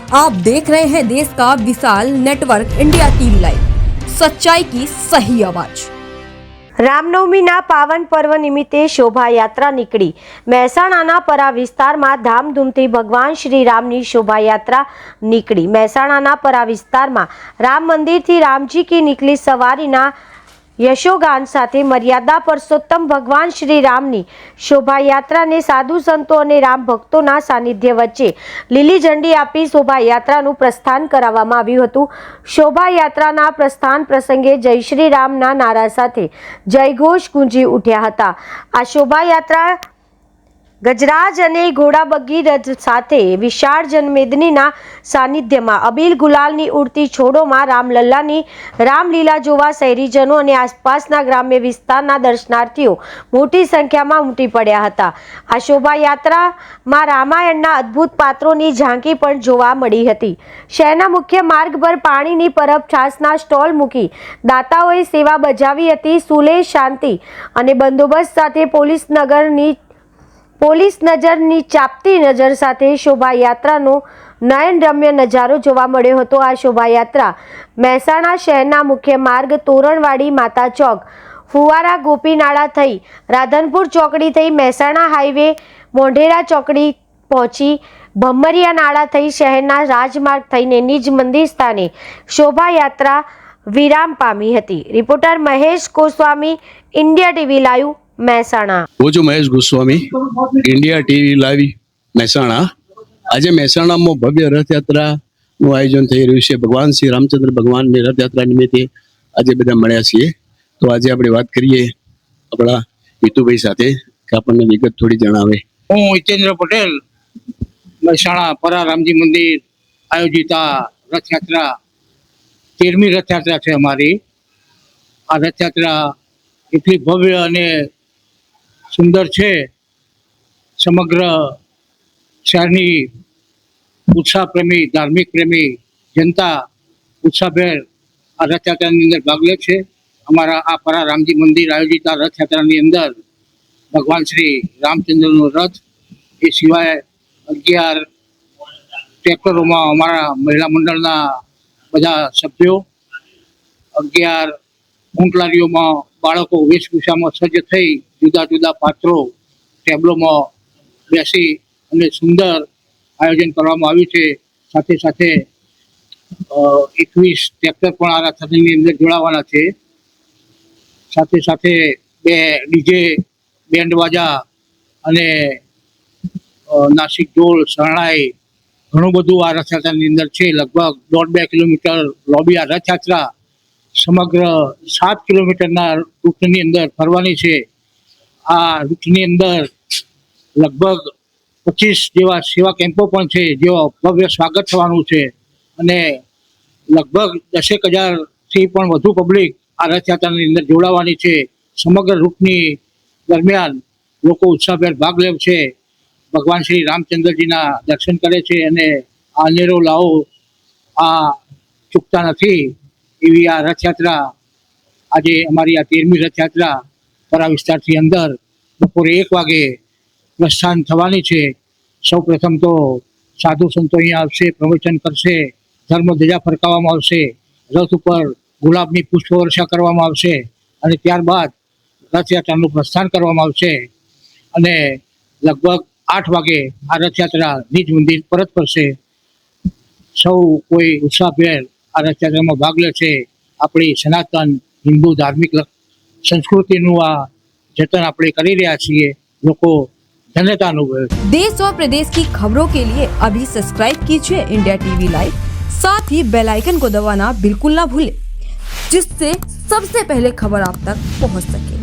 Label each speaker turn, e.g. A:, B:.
A: आप देख रहे हैं देश का विशाल नेटवर्क इंडिया टीवी लाइव, सच्चाई की सही आवाज।
B: રામનવમીના પાવન પર્વ નિમિત્તે શોભાયાત્રા નીકળી મહેસાણાના પરા વિસ્તારમાં ધામધૂમથી ભગવાન શ્રી રામની શોભાયાત્રા નીકળી। મહેસાણાના પરા વિસ્તારમાં રામ મંદિરથી રામજી કી નીકળી સવારીના યશોગાન સાથે મર્યાદા પુરુષોત્તમ ભગવાન શ્રી રામની શોભાયાત્રાને સાધુ સંતો અને રામ ભક્તોના સાનિધ્ય વચ્ચે લીલી ઝંડી આપી શોભાયાત્રાનું પ્રસ્થાન કરાવવામાં આવ્યું હતું। શોભાયાત્રાના પ્રસ્થાન પ્રસંગે જય શ્રી રામના નારા સાથે જયઘોષ ગુંજી ઉઠ્યા હતા। આ શોભાયાત્રા ગજરાજ અને ઘોડાબગ્ગી રથ સાથે વિશાળ જનમેદનીના સાનિધ્યમાં અબીલ ગુલાલની ઉડતી છોડોમાં રામલલ્લાની રામલીલા જોવા શહેરીજનો અને આસપાસના ગ્રામ્ય વિસ્તારના દર્શનાર્થીઓ મોટી સંખ્યામાં ઉમટી પડ્યા હતા। આ શોભાયાત્રામાં રામાયણના અદ્ભુત પાત્રોની ઝાંકી પણ જોવા મળી હતી। શહેરના મુખ્ય માર્ગ પર પાણીની પરબ છાસના સ્ટોલ મૂકી દાતાઓએ સેવા બજાવી હતી। સુલે શાંતિ અને બંદોબસ્ત સાથે પોલીસ નજરની ચાપતી નજર સાથે શોભાયાત્રાનો નયનરમ્ય નજારો જોવા મળ્યો હતો। આ શોભાયાત્રા મહેસાણા શહેરના મુખ્ય માર્ગ તોરણવાડી માતા ચોક ફુવારા ગોપીનાળા થઈ રાધનપુર ચોકડી થઈ મહેસાણા હાઈવે મોઢેરા ચોકડી પહોંચી ભમરિયા નાળા થઈ શહેરના રાજમાર્ગ થઈને નિજ મંદિર સ્થાને શોભાયાત્રા વિરામ પામી હતી। Reporter Mahesh Goswami, India TV live, Mehsana.
C: હું છું Mahesh Goswami, India TV live, Mehsana. આજે મહેસાણામાં ભવ્ય રથયાત્રાનું આયોજન થઈ રહ્યું છે। ભગવાન શ્રી રામચંદ્ર ભગવાનની રથયાત્રા નિમિત્તે આજે બધા મળ્યા છીએ। તો આજે આપણે વાત કરીએ આપણા હિતુભાઈ સાથે કે આપણને વિગત થોડી જણાવે।
D: હું હિતેન્દ્ર પટેલ, મહેસાણા પરા રામજી મંદિર આયોજિત આ રથયાત્રા 13મી રથયાત્રા છે અમારી। આ રથયાત્રા એટલી ભવ્ય અને સુંદર છે, સમગ્ર શહેરની ઉત્સાહ પ્રેમી, ધાર્મિક પ્રેમી જનતા ઉત્સાહભેર આ રથયાત્રાની અંદર ભાગ લે છે। અમારા આ પરા રામજી મંદિર આયોજિત આ રથયાત્રાની અંદર ભગવાન શ્રી રામચંદ્રનો રથ, એ સિવાય 11 ટ્રેક્ટરોમાં અમારા મહિલા મંડળના બધા સભ્યો, 11 ઊંટલારીઓમાં બાળકો વેશભૂષામાં સજ્જ થઈ જુદા જુદા પાત્રો ટેબલોમાં બેસી અને સુંદર આયોજન કરવામાં આવ્યું છે। સાથે સાથે 21 ટ્રેક્ટર પણ આ રથની અંદર જોડાવાના છે। સાથે સાથે 2 ડીજે, બેન્ડ બાજા અને નાસિક ઢોલ, શરણાઈ ઘણું બધું આ રથયાત્રાની અંદર છે। લગભગ 1.5-2 કિલોમીટર લોબી આ રથયાત્રા સમગ્ર 7 કિલોમીટરના રૂટની અંદર ફરવાની છે। આ રૂટની અંદર લગભગ 25 જેવા સેવા કેમ્પો પણ છે, જેઓ ભવ્ય સ્વાગત થવાનું છે અને લગભગ 10,000થી પણ વધુ પબ્લિક આ રથયાત્રાની અંદર જોડાવાની છે। સમગ્ર રૂટની દરમિયાન લોકો ઉત્સાહભેર ભાગ લે છે, ભગવાન શ્રી રામચંદ્રજીના દર્શન કરે છે અને આ અનેરો લાવો આ ચૂકતા નથી એવી આ રથયાત્રા આજે અમારી આ 13મી રથયાત્રા પરા વિસ્તારથી અંદર બપોરે 1 વાગે પ્રસ્થાન થવાની છે। સૌ પ્રથમ તો સાધુ સંતો અહીંયા આવશે, પ્રવચન કરશે, ધર્મ ધજા ફરકાવવામાં આવશે, રથ ઉપર ગુલાબની પુષ્પવર્ષા કરવામાં આવશે અને ત્યારબાદ રથયાત્રાનું પ્રસ્થાન કરવામાં આવશે અને લગભગ 8 વાગે આ રથયાત્રા નિજ મંદિર પરત ફરશે। સૌ કોઈ ઉત્સાહભેર આ રથયાત્રામાં ભાગ લે છે। આપણી સનાતન હિન્દુ ધાર્મિક સંસ્कृतिનું આ जतन આપણે કરી રહ્યા છીએ। લોકો ધન્યતા અનુભવે।
A: देश और प्रदेश की खबरों के लिए अभी सब्सक्राइब कीजिए इंडिया टीवी लाइव, साथ ही बेल आइकन को दबाना बिल्कुल ना भूलें, जिससे सबसे पहले खबर आप तक पहुंच सके।